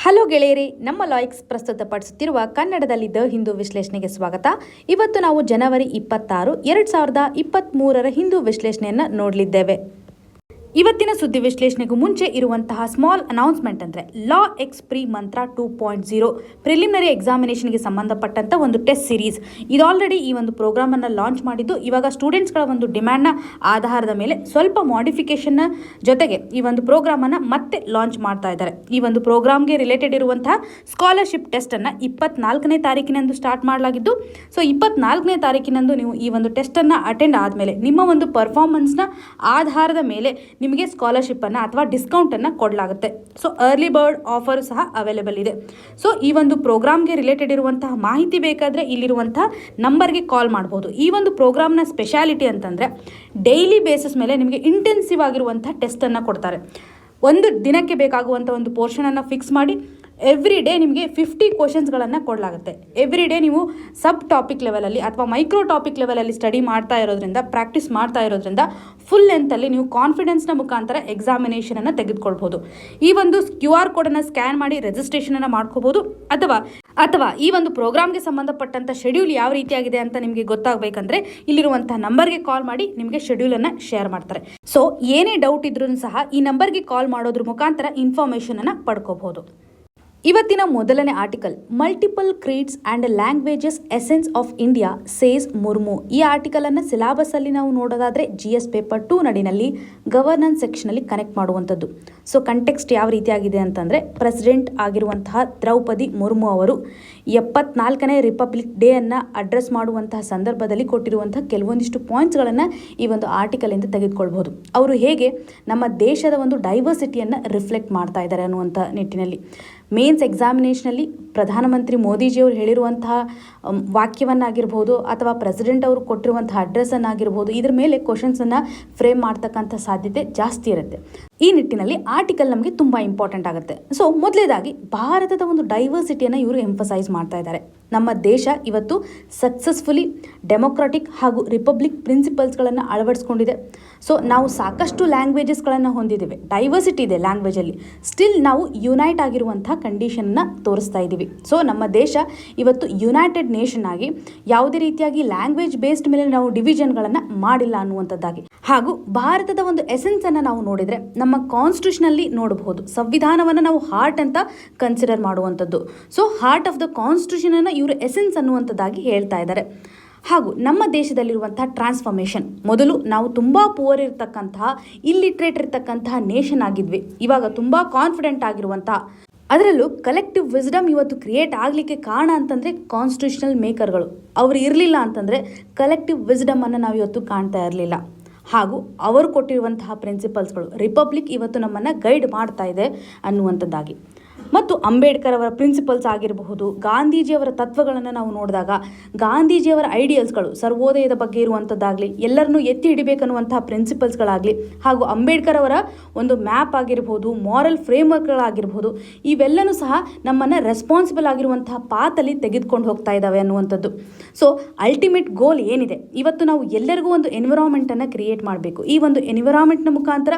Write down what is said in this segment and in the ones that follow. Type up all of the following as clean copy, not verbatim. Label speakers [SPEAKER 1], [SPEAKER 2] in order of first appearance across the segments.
[SPEAKER 1] Hello ಗೆಳೆಯರಿ, ನಮ್ಮ ಲಾಯ್ಕ್ಸ್ ಪ್ರಸ್ತುತಪಡಿಸುತ್ತಿರುವ ಕನ್ನಡದಲ್ಲಿ the Hindu ವಿಶ್ಲೇಷಣೆಗೆ ಸ್ವಾಗತ. ಇವತ್ತು ನಾವು ಜನವರಿ 26, 2023 ಹಿಂದೂ ವಿಶ್ಲೇಷಣೆಯನ್ನು ನೋಡಲಿದ್ದೇವೆ. ಇವತ್ತಿನ ಸುದ್ದಿ ವಿಶ್ಲೇಷಣೆಗೂ ಮುಂಚೆ ಇರುವಂತಹ ಸ್ಮಾಲ್ ಅನೌನ್ಸ್ಮೆಂಟ್ ಅಂದರೆ ಲಾ ಎಕ್ಸ್ ಪ್ರಿ ಮಂತ್ರ 2.0 ಪ್ರಿಲಿಮಿನರಿ ಎಕ್ಸಾಮಿನೇಷನ್ಗೆ ಸಂಬಂಧಪಟ್ಟಂಥ ಒಂದು ಟೆಸ್ಟ್ ಸೀರೀಸ್. ಇದು ಆಲ್ರೆಡಿ ಈ ಒಂದು ಪ್ರೋಗ್ರಾಮನ್ನು ಲಾಂಚ್ ಮಾಡಿದ್ದು, ಇವಾಗ ಸ್ಟೂಡೆಂಟ್ಸ್ಗಳ ಒಂದು ಡಿಮ್ಯಾಂಡ್ನ ಆಧಾರದ ಮೇಲೆ ಸ್ವಲ್ಪ ಮಾಡಿಫಿಕೇಷನ್ನ ಜೊತೆಗೆ ಈ ಒಂದು ಪ್ರೋಗ್ರಾಮನ್ನು ಮತ್ತೆ ಲಾಂಚ್ ಮಾಡ್ತಾ ಇದ್ದಾರೆ. ಈ ಒಂದು ಪ್ರೋಗ್ರಾಮ್ಗೆ ರಿಲೇಟೆಡ್ ಇರುವಂತಹ ಸ್ಕಾಲರ್ಶಿಪ್ ಟೆಸ್ಟನ್ನು 24ನೇ ತಾರೀಕಿನಂದು ಸ್ಟಾರ್ಟ್ ಮಾಡಲಾಗಿದ್ದು, ಸೊ 24ನೇ ತಾರೀಕಿನಂದು ನೀವು ಈ ಒಂದು ಟೆಸ್ಟನ್ನು ಅಟೆಂಡ್ ಆದಮೇಲೆ ನಿಮ್ಮ ಒಂದು ಪರ್ಫಾರ್ಮೆನ್ಸ್ನ ಆಧಾರದ ಮೇಲೆ ನಿಮಗೆ ಸ್ಕಾಲರ್ಶಿಪ್ಪನ್ನು ಅಥವಾ ಡಿಸ್ಕೌಂಟನ್ನು ಕೊಡಲಾಗುತ್ತೆ. ಸೊ ಅರ್ಲಿ ಬರ್ಡ್ ಆಫರ್ ಸಹ ಅವೈಲೇಬಲ್ ಇದೆ. ಸೊ ಈ ಒಂದು ಪ್ರೋಗ್ರಾಮ್ಗೆ ರಿಲೇಟೆಡ್ ಇರುವಂತಹ ಮಾಹಿತಿ ಬೇಕಾದರೆ ಇಲ್ಲಿರುವಂತಹ ನಂಬರ್ಗೆ ಕಾಲ್ ಮಾಡ್ಬೋದು. ಈ ಒಂದು ಪ್ರೋಗ್ರಾಮ್ನ ಸ್ಪೆಷಾಲಿಟಿ ಅಂತಂದರೆ ಡೈಲಿ ಬೇಸಿಸ್ ಮೇಲೆ ನಿಮಗೆ ಇಂಟೆನ್ಸಿವ್ ಆಗಿರುವಂಥ ಟೆಸ್ಟನ್ನು ಕೊಡ್ತಾರೆ. ಒಂದು ದಿನಕ್ಕೆ ಬೇಕಾಗುವಂಥ ಒಂದು ಪೋರ್ಷನನ್ನು ಫಿಕ್ಸ್ ಮಾಡಿ ಎವ್ರಿ ಡೇ ನಿಮಗೆ 50 ಕ್ವಶನ್ಸ್ಗಳನ್ನು ಕೊಡಲಾಗುತ್ತೆ. ಎವ್ರಿ ಡೇ ನೀವು ಸಬ್ ಟಾಪಿಕ್ ಲೆವೆಲಲ್ಲಿ ಅಥವಾ ಮೈಕ್ರೋ ಟಾಪಿಕ್ ಲೆವೆಲಲ್ಲಿ ಸ್ಟಡಿ ಮಾಡ್ತಾ ಇರೋದ್ರಿಂದ, ಪ್ರಾಕ್ಟೀಸ್ ಮಾಡ್ತಾ ಇರೋದ್ರಿಂದ ಫುಲ್ ಲೆಂತಲ್ಲಿ ನೀವು ಕಾನ್ಫಿಡೆನ್ಸ್ನ ಮುಖಾಂತರ ಎಕ್ಸಾಮಿನೇಷನನ್ನು ತೆಗೆದುಕೊಳ್ಬೋದು. ಈ ಒಂದು QR ಕೋಡನ್ನು ಸ್ಕ್ಯಾನ್ ಮಾಡಿ ರಿಜಿಸ್ಟ್ರೇಷನನ್ನು ಮಾಡ್ಕೋಬೋದು. ಅಥವಾ ಈ ಒಂದು ಪ್ರೋಗ್ರಾಮ್ಗೆ ಸಂಬಂಧಪಟ್ಟಂಥ ಶೆಡ್ಯೂಲ್ ಯಾವ ರೀತಿಯಾಗಿದೆ ಅಂತ ನಿಮಗೆ ಗೊತ್ತಾಗಬೇಕಂದ್ರೆ ಇಲ್ಲಿರುವಂಥ ನಂಬರ್ಗೆ ಕಾಲ್ ಮಾಡಿ ನಿಮಗೆ ಶೆಡ್ಯೂಲನ್ನು ಶೇರ್ ಮಾಡ್ತಾರೆ. ಸೊ ಏನೇ ಡೌಟ್ ಇದ್ರೂ ಸಹ ಈ ನಂಬರ್ಗೆ ಕಾಲ್ ಮಾಡೋದ್ರ ಮುಖಾಂತರ ಇನ್ಫಾರ್ಮೇಷನನ್ನು ಪಡ್ಕೋಬಹುದು. ಇವತ್ತಿನ ಮೊದಲನೇ article, multiple creeds and languages essence of India says Murmu. ಈ ಆರ್ಟಿಕಲನ್ನು ಸಿಲಾಬಸ್ಸಲ್ಲಿ ನಾವು ನೋಡೋದಾದರೆ GS ಪೇಪರ್ 2 ನಡಿನಲ್ಲಿ ಗವರ್ನೆನ್ಸ್ ಸೆಕ್ಷನಲ್ಲಿ ಕನೆಕ್ಟ್ ಮಾಡುವಂಥದ್ದು. ಸೊ ಕಂಟೆಕ್ಸ್ಟ್ ಯಾವ ರೀತಿಯಾಗಿದೆ ಅಂತಂದರೆ, ಪ್ರೆಸಿಡೆಂಟ್ ಆಗಿರುವಂತಹ ದ್ರೌಪದಿ ಮುರ್ಮು ಅವರು 74ನೇ ರಿಪಬ್ಲಿಕ್ ಡೇ ಅನ್ನು ಅಡ್ರೆಸ್ ಮಾಡುವಂತಹ ಸಂದರ್ಭದಲ್ಲಿ ಕೊಟ್ಟಿರುವಂತಹ ಕೆಲವೊಂದಿಷ್ಟು ಪಾಯಿಂಟ್ಸ್ಗಳನ್ನು ಈ ಒಂದು ಆರ್ಟಿಕಲಿಂದ ತೆಗೆದುಕೊಳ್ಬಹುದು. ಅವರು ಹೇಗೆ ನಮ್ಮ ದೇಶದ ಒಂದು ಡೈವರ್ಸಿಟಿಯನ್ನು ರಿಫ್ಲೆಕ್ಟ್ ಮಾಡ್ತಾ ಇದ್ದಾರೆ ಅನ್ನುವಂಥ ನಿಟ್ಟಿನಲ್ಲಿ ಮೇನ್ಸ್ ಎಕ್ಸಾಮಿನೇಷನಲ್ಲಿ ಪ್ರಧಾನಮಂತ್ರಿ ಮೋದಿಜಿಯವರು ಹೇಳಿರುವಂತಹ ವಾಕ್ಯವನ್ನಾಗಿರ್ಬೋದು ಅಥವಾ ಪ್ರೆಸಿಡೆಂಟ್ ಅವರು ಕೊಟ್ಟಿರುವಂತಹ ಅಡ್ರೆಸ್ಸನ್ನಾಗಿರ್ಬೋದು, ಇದ್ರ ಮೇಲೆ ಕ್ವಶನ್ಸನ್ನು ಫ್ರೇಮ್ ಮಾಡ್ತಕ್ಕಂಥ ಸಾಧ್ಯತೆ ಜಾಸ್ತಿ ಇರುತ್ತೆ. ಈ ನಿಟ್ಟಿನಲ್ಲಿ ಆರ್ಟಿಕಲ್ ನಮಗೆ ತುಂಬ ಇಂಪಾರ್ಟೆಂಟ್ ಆಗುತ್ತೆ. ಸೊ ಮೊದಲೇದಾಗಿ ಭಾರತದ ಒಂದು ಡೈವರ್ಸಿಟಿಯನ್ನು ಇವರು ಎಂಫಸೈಸ್ ಮಾಡ್ತಾ ಇದ್ದಾರೆ. ನಮ್ಮ ದೇಶ ಇವತ್ತು ಸಕ್ಸಸ್ಫುಲಿ ಡೆಮೊಕ್ರಾಟಿಕ್ ಹಾಗೂ ರಿಪಬ್ಲಿಕ್ ಪ್ರಿನ್ಸಿಪಲ್ಸ್ಗಳನ್ನು ಅಳವಡಿಸ್ಕೊಂಡಿದೆ. ಸೊ ನಾವು ಸಾಕಷ್ಟು ಲ್ಯಾಂಗ್ವೇಜಸ್ಗಳನ್ನು ಹೊಂದಿದ್ದೇವೆ, ಡೈವರ್ಸಿಟಿ ಇದೆ ಲ್ಯಾಂಗ್ವೇಜಲ್ಲಿ, ಸ್ಟಿಲ್ ನಾವು ಯುನೈಟ್ ಆಗಿರುವಂಥ ಕಂಡೀಷನ್ನ ತೋರಿಸ್ತಾ ಇದ್ದೀವಿ. ಸೊ ನಮ್ಮ ದೇಶ ಇವತ್ತು ಯುನೈಟೆಡ್ ನೇಷನ್ ಆಗಿ ಯಾವುದೇ ರೀತಿಯಾಗಿ ಲ್ಯಾಂಗ್ವೇಜ್ ಬೇಸ್ಡ್ ಮೇಲೆ ನಾವು ಡಿವಿಷನ್ಗಳನ್ನು ಮಾಡಿಲ್ಲ ಅನ್ನುವಂಥದ್ದಾಗಿ. ಹಾಗೂ ಭಾರತದ ಒಂದು ಎಸೆನ್ಸನ್ನು ನಾವು ನೋಡಿದರೆ ನಮ್ಮ ಕಾನ್ಸ್ಟಿಟ್ಯೂಷನಲ್ಲಿ ನೋಡಬಹುದು, ಸಂವಿಧಾನವನ್ನು ನಾವು ಹಾರ್ಟ್ ಅಂತ ಕನ್ಸಿಡರ್ ಮಾಡುವಂಥದ್ದು. ಸೊ ಹಾರ್ಟ್ ಆಫ್ ದ ಕಾನ್ಸ್ಟಿಟ್ಯೂಷನನ್ನು ಇವರು ಎಸೆನ್ಸ್ ಅನ್ನುವಂಥದ್ದಾಗಿ ಹೇಳ್ತಾ ಇದ್ದಾರೆ. ಹಾಗೂ ನಮ್ಮ ದೇಶದಲ್ಲಿರುವಂತಹ ಟ್ರಾನ್ಸ್ಫಾರ್ಮೇಷನ್, ಮೊದಲು ನಾವು ತುಂಬ ಪುವರ್ ಇರತಕ್ಕಂತಹ, ಇಲ್ಲಿಟ್ರೇಟ್ ಇರತಕ್ಕಂತಹ ನೇಷನ್ ಆಗಿದ್ವಿ. ಇವಾಗ ತುಂಬ ಕಾನ್ಫಿಡೆಂಟ್ ಆಗಿರುವಂತಹ, ಅದರಲ್ಲೂ ಕಲೆಕ್ಟಿವ್ ವಿಸ್ಡಮ್ ಇವತ್ತು ಕ್ರಿಯೇಟ್ ಆಗಲಿಕ್ಕೆ ಕಾರಣ ಅಂತಂದರೆ ಕಾನ್ಸ್ಟಿಟ್ಯೂಷನಲ್ ಮೇಕರ್ಗಳು. ಅವರು ಇರಲಿಲ್ಲ ಅಂತಂದರೆ ಕಲೆಕ್ಟಿವ್ ವಿಸ್ಡಮನ್ನು ನಾವು ಇವತ್ತು ಕಾಣ್ತಾ ಇರಲಿಲ್ಲ. ಹಾಗೂ ಅವರು ಕೊಟ್ಟಿರುವಂತಹ ಪ್ರಿನ್ಸಿಪಲ್ಸ್ಗಳು, ರಿಪಬ್ಲಿಕ್ ಇವತ್ತು ನಮ್ಮನ್ನು ಗೈಡ್ ಮಾಡ್ತಾ ಇದೆ ಅನ್ನುವಂಥದ್ದಾಗಿ. ಮತ್ತು ಅಂಬೇಡ್ಕರ್ ಅವರ ಪ್ರಿನ್ಸಿಪಲ್ಸ್ ಆಗಿರಬಹುದು, ಗಾಂಧೀಜಿಯವರ ತತ್ವಗಳನ್ನು ನಾವು ನೋಡಿದಾಗ ಗಾಂಧೀಜಿಯವರ ಐಡಿಯಲ್ಸ್ಗಳು, ಸರ್ವೋದಯದ ಬಗ್ಗೆ ಇರುವಂಥದ್ದಾಗಲಿ, ಎಲ್ಲರನ್ನೂ ಎತ್ತಿ ಹಿಡಿಬೇಕನ್ನುವಂತಹ ಪ್ರಿನ್ಸಿಪಲ್ಸ್ಗಳಾಗಲಿ, ಹಾಗೂ ಅಂಬೇಡ್ಕರ್ ಅವರ ಒಂದು ಮ್ಯಾಪ್ ಆಗಿರ್ಬೋದು, ಮಾರಲ್ ಫ್ರೇಮ್ವರ್ಕ್ಗಳಾಗಿರ್ಬೋದು, ಇವೆಲ್ಲನೂ ಸಹ ನಮ್ಮನ್ನು ರೆಸ್ಪಾನ್ಸಿಬಲ್ ಆಗಿರುವಂತಹ ಪಾತಲ್ಲಿ ತೆಗೆದುಕೊಂಡು ಹೋಗ್ತಾ ಇದ್ದಾವೆ ಅನ್ನುವಂಥದ್ದು. ಸೊ ಅಲ್ಟಿಮೇಟ್ ಗೋಲ್ ಏನಿದೆ, ಇವತ್ತು ನಾವು ಎಲ್ಲರಿಗೂ ಒಂದು ಎನ್ವಿರಾನ್ಮೆಂಟನ್ನು ಕ್ರಿಯೇಟ್ ಮಾಡಬೇಕು. ಈ ಒಂದು ಎನ್ವಿರಾನ್ಮೆಂಟ್ನ ಮುಖಾಂತರ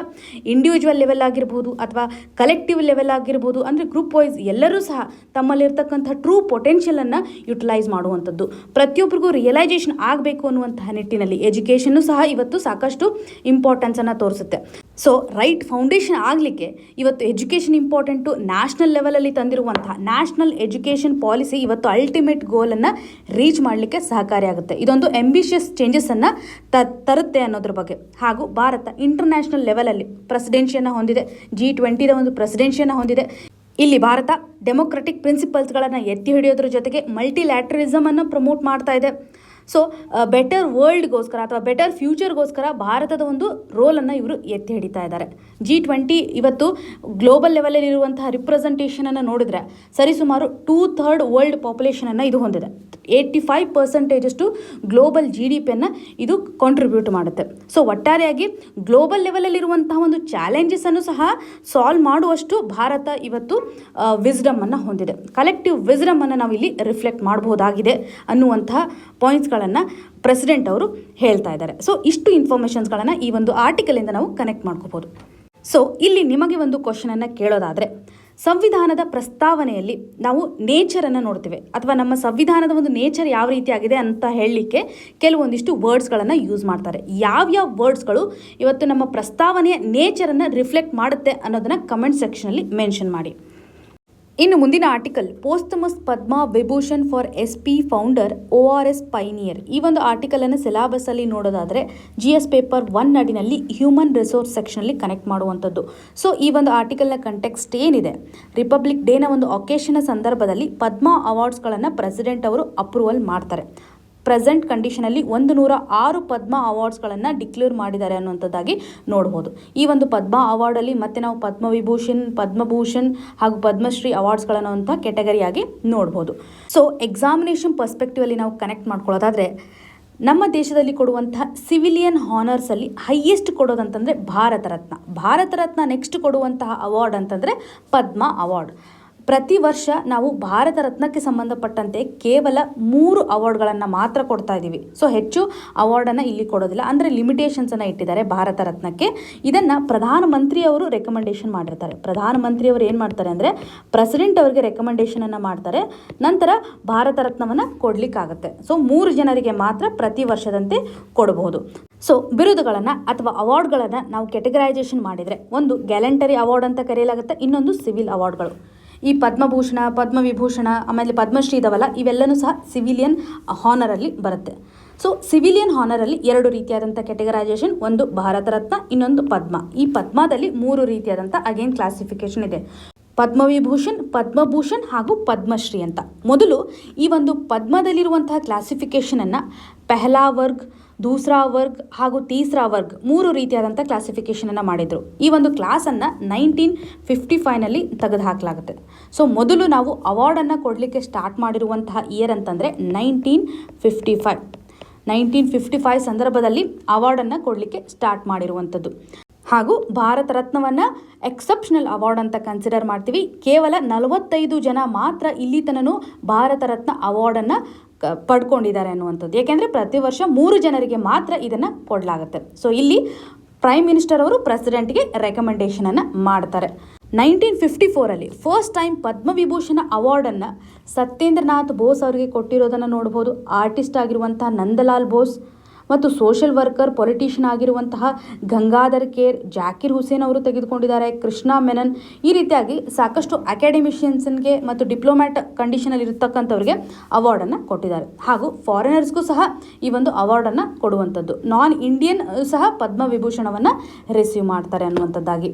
[SPEAKER 1] ಇಂಡಿವಿಜುವಲ್ ಲೆವೆಲ್ ಆಗಿರ್ಬೋದು ಅಥವಾ ಕಲೆಕ್ಟಿವ್ ಲೆವೆಲ್ ಆಗಿರ್ಬೋದು, ಅಂದರೆ ಗ್ರೂಪ್ ವೈಸ್ ಎಲ್ಲರೂ ಸಹ ತಮ್ಮಲ್ಲಿರ್ತಕ್ಕಂಥ ಟ್ರೂ ಪೊಟೆನ್ಷಿಯಲನ್ನು ಯುಟಿಲೈಸ್ ಮಾಡುವಂಥದ್ದು, ಪ್ರತಿಯೊಬ್ಬರಿಗೂ ರಿಯಲೈಸೇಷನ್ ಆಗಬೇಕು ಅನ್ನುವಂತಹ ನಿಟ್ಟಿನಲ್ಲಿ ಎಜುಕೇಷನ್ನು ಸಹ ಇವತ್ತು ಸಾಕಷ್ಟು ಇಂಪಾರ್ಟೆನ್ಸನ್ನು ತೋರಿಸುತ್ತೆ. ಸೊ ರೈಟ್ ಫೌಂಡೇಶನ್ ಆಗಲಿಕ್ಕೆ ಇವತ್ತು ಎಜುಕೇಷನ್ ಇಂಪಾರ್ಟೆಂಟು. ನ್ಯಾಷನಲ್ ಲೆವೆಲಲ್ಲಿ ತಂದಿರುವಂತಹ ನ್ಯಾಷನಲ್ ಎಜುಕೇಷನ್ ಪಾಲಿಸಿ ಇವತ್ತು ಅಲ್ಟಿಮೇಟ್ ಗೋಲನ್ನು ರೀಚ್ ಮಾಡಲಿಕ್ಕೆ ಸಹಕಾರಿಯಾಗುತ್ತೆ. ಇದೊಂದು ಆಂಬಿಷಿಯಸ್ ಚೇಂಜಸನ್ನು ತರುತ್ತೆ ಅನ್ನೋದ್ರ ಬಗ್ಗೆ. ಹಾಗೂ ಭಾರತ ಇಂಟರ್ನ್ಯಾಷನಲ್ ಲೆವೆಲಲ್ಲಿ ಪ್ರೆಸಿಡೆನ್ಸಿಯನ್ನು ಹೊಂದಿದೆ, G20ದ ಒಂದು ಪ್ರೆಸಿಡೆನ್ಸಿಯನ್ನು ಹೊಂದಿದೆ. ಇಲ್ಲಿ ಭಾರತ ಡೆಮೊಕ್ರೆಟಿಕ್ ಪ್ರಿನ್ಸಿಪಲ್ಸ್ಗಳನ್ನು ಎತ್ತಿ ಹಿಡಿಯೋದ್ರ ಜೊತೆಗೆ ಮಲ್ಟಿಲ್ಯಾಟ್ರಲಿಸಮನ್ನು ಪ್ರಮೋಟ್ ಮಾಡ್ತಾ ಇದೆ. ಸೊ ಬೆಟರ್ ವರ್ಲ್ಡ್ಗೋಸ್ಕರ ಅಥವಾ ಬೆಟರ್ ಫ್ಯೂಚರ್ಗೋಸ್ಕರ ಭಾರತದ ಒಂದು ರೋಲನ್ನು ಇವರು ಎತ್ತಿ ಹಿಡಿತಾ ಇದ್ದಾರೆ. G20 ಇವತ್ತು ಗ್ಲೋಬಲ್ ಲೆವೆಲಲ್ಲಿ ಇರುವಂತಹ ರಿಪ್ರೆಸೆಂಟೇಷನನ್ನು ನೋಡಿದರೆ ಸರಿಸುಮಾರು 2/3 ವರ್ಲ್ಡ್ ಪಾಪ್ಯುಲೇಷನನ್ನು ಇದು ಹೊಂದಿದೆ. 85% ಗ್ಲೋಬಲ್ GDPಯನ್ನು ಇದು ಕಾಂಟ್ರಿಬ್ಯೂಟ್ ಮಾಡುತ್ತೆ. ಸೊ ಒಟ್ಟಾರೆಯಾಗಿ ಗ್ಲೋಬಲ್ ಲೆವೆಲಲ್ಲಿರುವಂತಹ ಒಂದು ಚಾಲೆಂಜಸನ್ನು ಸಹ ಸಾಲ್ವ್ ಮಾಡುವಷ್ಟು ಭಾರತ ಇವತ್ತು ವಿಸ್ಡಮನ್ನು ಹೊಂದಿದೆ. ಕಲೆಕ್ಟಿವ್ ವಿಸ್ಡಮನ್ನು ನಾವು ಇಲ್ಲಿ ರಿಫ್ಲೆಕ್ಟ್ ಮಾಡಬಹುದಾಗಿದೆ ಅನ್ನುವಂತಹ ಪಾಯಿಂಟ್ಸ್ಗಳನ್ನು ಪ್ರೆಸಿಡೆಂಟ್ ಅವರು ಹೇಳ್ತಾ ಇದ್ದಾರೆ. ಸೊ ಇಷ್ಟು ಇನ್ಫಾರ್ಮೇಷನ್ಸ್ಗಳನ್ನು ಈ ಒಂದು ಆರ್ಟಿಕಲಿಂದ ನಾವು ಕನೆಕ್ಟ್ ಮಾಡ್ಕೋಬೋದು. ಸೊ ಇಲ್ಲಿ ನಿಮಗೆ ಒಂದು ಕ್ವಶನನ್ನು ಕೇಳೋದಾದರೆ, ಸಂವಿಧಾನದ ಪ್ರಸ್ತಾವನೆಯಲ್ಲಿ ನಾವು ನೇಚರನ್ನು ನೋಡ್ತೇವೆ, ಅಥವಾ ನಮ್ಮ ಸಂವಿಧಾನದ ಒಂದು ನೇಚರ್ ಯಾವ ರೀತಿಯಾಗಿದೆ ಅಂತ ಹೇಳಲಿಕ್ಕೆ ಕೆಲವೊಂದಿಷ್ಟು ವರ್ಡ್ಸ್ಗಳನ್ನು ಯೂಸ್ ಮಾಡ್ತಾರೆ. ಯಾವ್ಯಾವ ವರ್ಡ್ಸ್ಗಳು ಇವತ್ತು ನಮ್ಮ ಪ್ರಸ್ತಾವನೆಯ ನೇಚರನ್ನು ರಿಫ್ಲೆಕ್ಟ್ ಮಾಡುತ್ತೆ ಅನ್ನೋದನ್ನು ಕಮೆಂಟ್ ಸೆಕ್ಷನಲ್ಲಿ ಮೆನ್ಷನ್ ಮಾಡಿ. ಇನ್ನು ಮುಂದಿನ article, posthumous Padma Vibhushan for SP founder ORS pioneer. ಈ ಒಂದು ಆರ್ಟಿಕಲನ್ನು ಸಿಲೆಬಸ್ಸಲ್ಲಿ ನೋಡೋದಾದರೆ GS ಪೇಪರ್ 1 ಅಡಿನಲ್ಲಿ ಹ್ಯೂಮನ್ ರಿಸೋರ್ಸ್ ಸೆಕ್ಷನಲ್ಲಿ ಕನೆಕ್ಟ್ ಮಾಡುವಂಥದ್ದು. ಸೊ ಈ ಒಂದು ಆರ್ಟಿಕಲ್ನ ಕಂಟೆಕ್ಸ್ಟ್ ಏನಿದೆ, ರಿಪಬ್ಲಿಕ್ ಡೇನ ಒಂದು ಒಕೇಶನ್ನ ಸಂದರ್ಭದಲ್ಲಿ ಪದ್ಮ ಅವಾರ್ಡ್ಸ್ಗಳನ್ನು ಪ್ರೆಸಿಡೆಂಟ್ ಅವರು ಅಪ್ರೂವಲ್ ಮಾಡ್ತಾರೆ. ಪ್ರೆಸೆಂಟ್ ಕಂಡೀಷನಲ್ಲಿ 106 ಪದ್ಮ ಅವಾರ್ಡ್ಸ್ಗಳನ್ನು ಡಿಕ್ಲೇರ್ ಮಾಡಿದ್ದಾರೆ ಅನ್ನುವಂಥದ್ದಾಗಿ ನೋಡ್ಬೋದು. ಈ ಒಂದು ಪದ್ಮ ಅವಾರ್ಡಲ್ಲಿ ಮತ್ತೆ ನಾವು ಪದ್ಮವಿಭೂಷಣ್, ಪದ್ಮಭೂಷಣ್ ಹಾಗೂ ಪದ್ಮಶ್ರೀ ಅವಾರ್ಡ್ಸ್ಗಳನ್ನು ಅಂತ ಕೆಟಗರಿಯಾಗಿ ನೋಡ್ಬೋದು. ಸೊ ಎಕ್ಸಾಮಿನೇಷನ್ ಪರ್ಸ್ಪೆಕ್ಟಿವಲ್ಲಿ ನಾವು ಕನೆಕ್ಟ್ ಮಾಡ್ಕೊಳ್ಳೋದಾದರೆ, ನಮ್ಮ ದೇಶದಲ್ಲಿ ಕೊಡುವಂತಹ civilian ಹಾನರ್ಸಲ್ಲಿ highest ಕೊಡೋದಂತಂದರೆ Bharat Ratna next ಕೊಡುವಂತಹ ಅವಾರ್ಡ್ ಅಂತಂದರೆ ಪದ್ಮ ಅವಾರ್ಡ್. ಪ್ರತಿ ವರ್ಷ ನಾವು ಭಾರತ ರತ್ನಕ್ಕೆ ಸಂಬಂಧಪಟ್ಟಂತೆ ಕೇವಲ 3 ಅವಾರ್ಡ್ಗಳನ್ನು ಮಾತ್ರ ಕೊಡ್ತಾ ಇದ್ದೀವಿ. ಸೊ ಹೆಚ್ಚು ಅವಾರ್ಡನ್ನು ಇಲ್ಲಿ ಕೊಡೋದಿಲ್ಲ, ಅಂದರೆ ಲಿಮಿಟೇಷನ್ಸನ್ನು ಇಟ್ಟಿದ್ದಾರೆ ಭಾರತ ರತ್ನಕ್ಕೆ. ಇದನ್ನು ಪ್ರಧಾನಮಂತ್ರಿಯವರು ರೆಕಮೆಂಡೇಶನ್ ಮಾಡಿರ್ತಾರೆ. ಪ್ರಧಾನಮಂತ್ರಿಯವರು ಏನು ಮಾಡ್ತಾರೆ ಅಂದರೆ ಪ್ರೆಸಿಡೆಂಟ್ ಅವರಿಗೆ ರೆಕಮೆಂಡೇಶನನ್ನು ಮಾಡ್ತಾರೆ, ನಂತರ ಭಾರತ ರತ್ನವನ್ನು ಕೊಡಲಿಕ್ಕಾಗತ್ತೆ. ಸೊ 3 ಜನರಿಗೆ ಮಾತ್ರ ಪ್ರತಿ ವರ್ಷದಂತೆ ಕೊಡಬಹುದು. ಸೊ ಬಿರುದುಗಳನ್ನು ಅಥವಾ ಅವಾರ್ಡ್ಗಳನ್ನು ನಾವು ಕೆಟಗರೈಸೇಷನ್ ಮಾಡಿದರೆ, ಒಂದು ಗ್ಯಾಲೆಂಟರಿ ಅವಾರ್ಡ್ ಅಂತ ಕರೆಯಲಾಗುತ್ತೆ, ಇನ್ನೊಂದು ಸಿವಿಲ್ ಅವಾರ್ಡ್ಗಳು. ಈ ಪದ್ಮಭೂಷಣ, ಪದ್ಮವಿಭೂಷಣ, ಆಮೇಲೆ ಪದ್ಮಶ್ರೀ ಇದಾವಲ್ಲ, ಇವೆಲ್ಲನೂ ಸಹ ಸಿವಿಲಿಯನ್ ಹಾನರಲ್ಲಿ ಬರುತ್ತೆ. ಸೊ ಸಿವಿಲಿಯನ್ ಹಾನರಲ್ಲಿ 2 ರೀತಿಯಾದಂಥ ಕೆಟಗರೈಸೇಷನ್, ಒಂದು ಭಾರತ ರತ್ನ, ಇನ್ನೊಂದು ಪದ್ಮ. ಈ ಪದ್ಮದಲ್ಲಿ 3 ರೀತಿಯಾದಂಥ ಅಗೇನ್ ಕ್ಲಾಸಿಫಿಕೇಶನ್ ಇದೆ, ಪದ್ಮವಿಭೂಷಣ್, ಪದ್ಮಭೂಷಣ್ ಹಾಗೂ ಪದ್ಮಶ್ರೀ ಅಂತ. ಮೊದಲು ಈ ಒಂದು ಪದ್ಮದಲ್ಲಿರುವಂತಹ ಕ್ಲಾಸಿಫಿಕೇಷನನ್ನು ಪೆಹ್ಲಾ ವರ್ಗ್, ದೂಸರಾ ವರ್ಗ್ ಹಾಗೂ ತೀಸರಾ ವರ್ಗ್ 3 ರೀತಿಯಾದಂಥ ಕ್ಲಾಸಿಫಿಕೇಷನನ್ನು ಮಾಡಿದರು. ಈ ಒಂದು ಕ್ಲಾಸನ್ನು 1955ನಲ್ಲಿ ತೆಗೆದುಹಾಕಲಾಗುತ್ತೆ. ಸೊ ಮೊದಲು ನಾವು ಅವಾರ್ಡನ್ನು ಕೊಡಲಿಕ್ಕೆ ಸ್ಟಾರ್ಟ್ ಮಾಡಿರುವಂತಹ ಇಯರ್ ಅಂತಂದರೆ 1955 ಸಂದರ್ಭದಲ್ಲಿ ಅವಾರ್ಡನ್ನು ಕೊಡಲಿಕ್ಕೆ ಸ್ಟಾರ್ಟ್ ಮಾಡಿರುವಂಥದ್ದು. ಹಾಗೂ ಭಾರತ ರತ್ನವನ್ನು ಎಕ್ಸೆಪ್ಷನಲ್ ಅವಾರ್ಡ್ ಅಂತ ಕನ್ಸಿಡರ್ ಮಾಡ್ತೀವಿ. ಕೇವಲ 45 ಜನ ಮಾತ್ರ ಇಲ್ಲಿ ತನೂ ಭಾರತ ರತ್ನ ಅವಾರ್ಡನ್ನು ಪಡ್ಕೊಂಡಿದ್ದಾರೆ ಅನ್ನುವಂಥದ್ದು. ಏಕೆಂದರೆ ಪ್ರತಿ ವರ್ಷ 3 ಜನರಿಗೆ ಮಾತ್ರ ಇದನ್ನು ಕೊಡಲಾಗುತ್ತೆ. ಸೊ ಇಲ್ಲಿ ಪ್ರೈಮ್ ಮಿನಿಸ್ಟರ್ ಅವರು ಪ್ರೆಸಿಡೆಂಟ್ಗೆ ರೆಕಮೆಂಡೇಶನನ್ನು ಮಾಡ್ತಾರೆ. 1954ರಲ್ಲಿ ಫಸ್ಟ್ ಟೈಮ್ ಪದ್ಮವಿಭೂಷಣ ಅವಾರ್ಡನ್ನು ಸತ್ಯೇಂದ್ರನಾಥ್ ಬೋಸ್ ಅವರಿಗೆ ಕೊಟ್ಟಿರೋದನ್ನು ನೋಡ್ಬೋದು. ಆರ್ಟಿಸ್ಟ್ ಆಗಿರುವಂತಹ ನಂದಲಾಲ್ ಬೋಸ್ ಮತ್ತು ಸೋಷಿಯಲ್ ವರ್ಕರ್, ಪೊಲಿಟಿಷಿಯನ್ ಆಗಿರುವಂತಹ ಗಂಗಾಧರ್ ಕೇರ್, ಜಾಕಿರ್ ಹುಸೇನ್ ಅವರು ತೆಗೆದುಕೊಂಡಿದ್ದಾರೆ. ಕೃಷ್ಣ ಮೆನನ್, ಈ ರೀತಿಯಾಗಿ ಸಾಕಷ್ಟು ಅಕಾಡೆಮಿಷಿಯನ್ಸ್ಗೆ ಮತ್ತು ಡಿಪ್ಲೊಮ್ಯಾಟ್ ಕಂಡೀಷನಲ್ಲಿ ಇರತಕ್ಕಂಥವ್ರಿಗೆ ಅವಾರ್ಡನ್ನು ಕೊಟ್ಟಿದ್ದಾರೆ. ಹಾಗೂ ಫಾರಿನರ್ಸ್ಗೂ ಸಹ ಈ ಒಂದು ಅವಾರ್ಡನ್ನು ಕೊಡುವಂಥದ್ದು. ನಾನ್ ಇಂಡಿಯನ್ ಸಹ ಪದ್ಮವಿಭೂಷಣವನ್ನು ರಿಸೀವ್ ಮಾಡ್ತಾರೆ ಅನ್ನುವಂಥದ್ದಾಗಿ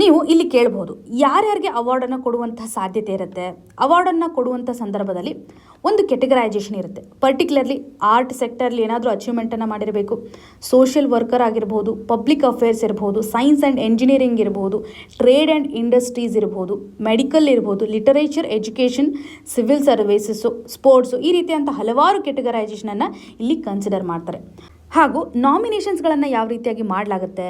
[SPEAKER 1] ನೀವು ಇಲ್ಲಿ ಕೇಳಬಹುದು. ಯಾರ್ಯಾರಿಗೆ ಅವಾರ್ಡನ್ನು ಕೊಡುವಂಥ ಸಾಧ್ಯತೆ ಇರುತ್ತೆ? ಅವಾರ್ಡನ್ನು ಕೊಡುವಂಥ ಸಂದರ್ಭದಲ್ಲಿ ಒಂದು ಕೆಟಗರೈಸೇಷನ್ ಇರುತ್ತೆ. ಪರ್ಟಿಕ್ಯುಲರ್ಲಿ ಆರ್ಟ್ ಸೆಕ್ಟರ್ಲಿ ಏನಾದರೂ ಅಚೀವ್ಮೆಂಟನ್ನು ಮಾಡಿರಬೇಕು, ಸೋಷಿಯಲ್ ವರ್ಕರ್ ಆಗಿರ್ಬೋದು, ಪಬ್ಲಿಕ್ ಅಫೇರ್ಸ್ ಇರ್ಬೋದು, ಸೈನ್ಸ್ ಆ್ಯಂಡ್ ಎಂಜಿನಿಯರಿಂಗ್ ಇರ್ಬೋದು, ಟ್ರೇಡ್ ಆ್ಯಂಡ್ ಇಂಡಸ್ಟ್ರೀಸ್ ಇರ್ಬೋದು, ಮೆಡಿಕಲ್ ಇರ್ಬೋದು, literature, education, civil services, sports, ಈ ರೀತಿಯಂಥ ಹಲವಾರು ಕೆಟಗರೈಸೇಷನನ್ನು ಇಲ್ಲಿ ಕನ್ಸಿಡರ್ ಮಾಡ್ತಾರೆ. ಹಾಗೂ ನಾಮಿನೇಷನ್ಸ್ಗಳನ್ನು ಯಾವ ರೀತಿಯಾಗಿ ಮಾಡಲಾಗುತ್ತೆ?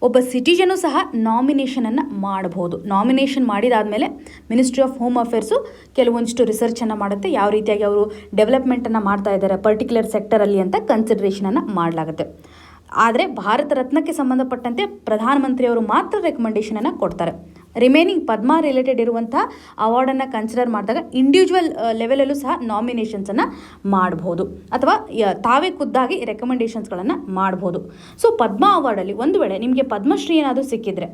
[SPEAKER 1] ಒಬ್ಬ ಸಿಟಿಜನು ಸಹ ನಾಮಿನೇಷನನ್ನು ಮಾಡಬಹುದು. ನಾಮಿನೇಷನ್ ಮಾಡಿದಾದಮೇಲೆ ಮಿನಿಸ್ಟ್ರಿ ಆಫ್ ಹೋಮ್ ಅಫೇರ್ಸು ಕೆಲವೊಂದಿಷ್ಟು ರಿಸರ್ಚನ್ನು ಮಾಡುತ್ತೆ, ಯಾವ ರೀತಿಯಾಗಿ ಅವರು ಡೆವಲಪ್ಮೆಂಟನ್ನು ಮಾಡ್ತಾ ಇದ್ದಾರೆ ಪರ್ಟಿಕ್ಯುಲರ್ ಸೆಕ್ಟರಲ್ಲಿ ಅಂತ ಕನ್ಸಿಡ್ರೇಷನನ್ನು ಮಾಡಲಾಗುತ್ತೆ. ಆದರೆ ಭಾರತ ರತ್ನಕ್ಕೆ ಸಂಬಂಧಪಟ್ಟಂತೆ ಪ್ರಧಾನಮಂತ್ರಿಯವರು ಮಾತ್ರ ರೆಕಮೆಂಡೇಷನನ್ನು ಕೊಡ್ತಾರೆ. ರಿಮೈನಿಂಗ್ ಪದ್ಮ ರಿಲೇಟೆಡ್ ಇರುವಂಥ ಅವಾರ್ಡನ್ನು ಕನ್ಸಿಡರ್ ಮಾಡಿದಾಗ ಇಂಡಿವಿಜುವಲ್ ಲೆವೆಲಲ್ಲೂ ಸಹ ನಾಮಿನೇಷನ್ಸನ್ನು ಮಾಡ್ಬೋದು, ಅಥವಾ ತಾವೇ ಖುದ್ದಾಗಿ ರೆಕಮೆಂಡೇಷನ್ಸ್ಗಳನ್ನು ಮಾಡ್ಬೋದು. ಸೊ ಪದ್ಮ ಅವಾರ್ಡಲ್ಲಿ ಒಂದು ವೇಳೆ ನಿಮಗೆ ಪದ್ಮಶ್ರೀ ಏನಾದರೂ ಸಿಕ್ಕಿದರೆ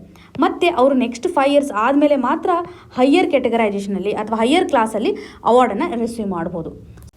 [SPEAKER 1] ಮತ್ತೆ ಅವರು ನೆಕ್ಸ್ಟ್ 5 ಇಯರ್ಸ್ ಆದಮೇಲೆ ಮಾತ್ರ ಹೈಯರ್ ಕೆಟಗರೈಸೇಷನಲ್ಲಿ ಅಥವಾ ಹೈಯರ್ ಕ್ಲಾಸಲ್ಲಿ ಅವಾರ್ಡನ್ನು ರಿಸೀವ್ ಮಾಡ್ಬೋದು.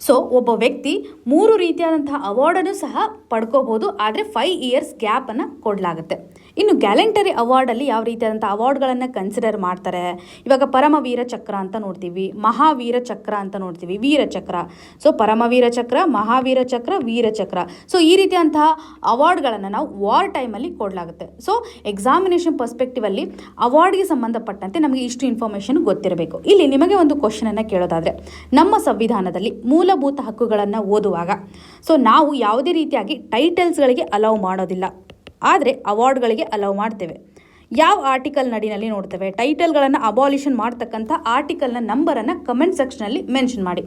[SPEAKER 1] ಸೊ ಒಬ್ಬ ವ್ಯಕ್ತಿ 3 ರೀತಿಯಾದಂತಹ ಅವಾರ್ಡನ್ನು ಸಹ ಪಡ್ಕೋಬೋದು, ಆದರೆ 5 ಇಯರ್ಸ್ ಗ್ಯಾಪನ್ನು ಕೊಡಲಾಗುತ್ತೆ. ಇನ್ನು ಗ್ಯಾಲೆಂಟರಿ ಅವಾರ್ಡಲ್ಲಿ ಯಾವ ರೀತಿಯಾದಂಥ ಅವಾರ್ಡ್ಗಳನ್ನು ಕನ್ಸಿಡರ್ ಮಾಡ್ತಾರೆ? ಇವಾಗ ಪರಮವೀರ ಚಕ್ರ ಅಂತ ನೋಡ್ತೀವಿ, ಮಹಾವೀರ ಚಕ್ರ ಅಂತ ನೋಡ್ತೀವಿ, ವೀರಚಕ್ರ. ಸೊ ಪರಮವೀರ ಚಕ್ರ, ಮಹಾವೀರ ಚಕ್ರ, ವೀರಚಕ್ರ. ಸೊ ಈ ರೀತಿಯಂತಹ ಅವಾರ್ಡ್ಗಳನ್ನು ನಾವು ವಾರ್ ಟೈಮಲ್ಲಿ ಕೊಡಲಾಗುತ್ತೆ. ಸೊ ಎಕ್ಸಾಮಿನೇಷನ್ ಪರ್ಸ್ಪೆಕ್ಟಿವಲ್ಲಿ ಅವಾರ್ಡ್ಗೆ ಸಂಬಂಧಪಟ್ಟಂತೆ ನಮಗೆ ಇಷ್ಟು ಇನ್ಫಾರ್ಮೇಷನ್ ಗೊತ್ತಿರಬೇಕು. ಇಲ್ಲಿ ನಿಮಗೆ ಒಂದು ಕ್ವಶನನ್ನು ಕೇಳೋದಾದರೆ, ನಮ್ಮ ಸಂವಿಧಾನದಲ್ಲಿ ಮೂಲಭೂತ ಹಕ್ಕುಗಳನ್ನು ಓದುವಾಗ ಸೊ ನಾವು ಯಾವುದೇ ರೀತಿಯಾಗಿ ಟೈಟಲ್ಸ್ಗಳಿಗೆ ಅಲೌ ಮಾಡೋದಿಲ್ಲ, ಆದರೆ ಅವಾರ್ಡ್ಗಳಿಗೆ ಅಲೌ ಮಾಡ್ತೇವೆ. ಯಾವ ಆರ್ಟಿಕಲ್ ನಡಿನಲ್ಲಿ ನೋಡ್ತೇವೆ? ಟೈಟಲ್ಗಳನ್ನು ಅಬಾಲಿಷನ್ ಮಾಡ್ತಕ್ಕಂಥ ಆರ್ಟಿಕಲ್ನ ನಂಬರನ್ನು ಕಮೆಂಟ್ ಸೆಕ್ಷನಲ್ಲಿ ಮೆನ್ಷನ್ ಮಾಡಿ.